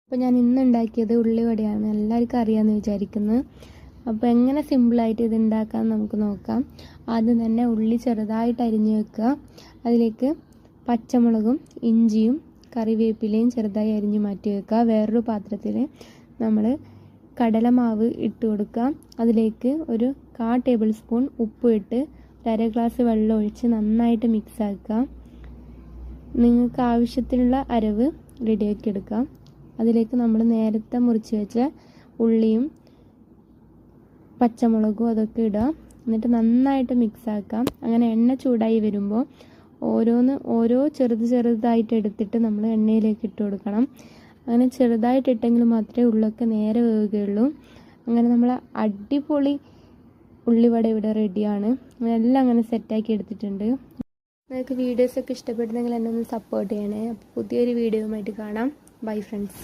അപ്പോൾ ഞാൻ ഇന്ന് ഉണ്ടാക്കിയത് ഉള്ളിവടയാണ്. എല്ലാവർക്കും അറിയാമെന്ന് വിചാരിക്കുന്നു. അപ്പോൾ എങ്ങനെ സിമ്പിളായിട്ട് ഇത് ഉണ്ടാക്കാമെന്ന് നമുക്ക് നോക്കാം. ആദ്യം തന്നെ ഉള്ളി ചെറുതായിട്ട് അരിഞ്ഞു വെക്കുക. അതിലേക്ക് പച്ചമുളകും ഇഞ്ചിയും കറിവേപ്പിലയും ചെറുതായി അരിഞ്ഞു മാറ്റി വെക്കുക. വേറൊരു പാത്രത്തിൽ നമ്മൾ കടലമാവ് ഇട്ട് കൊടുക്കുക. അതിലേക്ക് ഒരു 1/4 ടേബിൾ സ്പൂൺ ഉപ്പ് ഇട്ട് 1/2 ഗ്ലാസ് വെള്ളം ഒഴിച്ച് നന്നായിട്ട് മിക്സ് ആക്കുക. നിങ്ങൾക്ക് ആവശ്യത്തിനുള്ള അരവ് റെഡിയാക്കി എടുക്കാം. അതിലേക്ക് നമ്മൾ നേരത്തെ മുറിച്ച് വെച്ച ഉള്ളിയും പച്ചമുളകും അതൊക്കെ ഇടുക. എന്നിട്ട് നന്നായിട്ട് മിക്സ് ആക്കാം. അങ്ങനെ എണ്ണ ചൂടായി വരുമ്പോൾ ഓരോ ചെറുതായിട്ട് എടുത്തിട്ട് നമ്മൾ എണ്ണയിലേക്ക് ഇട്ട് കൊടുക്കണം. അങ്ങനെ ചെറുതായിട്ട് ഇട്ടെങ്കിൽ മാത്രമേ ഉള്ളൊക്കെ നേരെ വേവുകയുള്ളൂ. അങ്ങനെ നമ്മൾ അടിപൊളി ഉള്ളിവട ഇവിടെ റെഡിയാണ്. എല്ലാം അങ്ങനെ സെറ്റാക്കി എടുത്തിട്ടുണ്ട്. നിങ്ങൾക്ക് വീഡിയോസൊക്കെ ഇഷ്ടപ്പെടുന്നെങ്കിൽ എന്നെ ഒന്ന് സപ്പോർട്ട് ചെയ്യണേ. അപ്പോൾ പുതിയൊരു വീഡിയോയുമായിട്ട് കാണാം. Bye friends.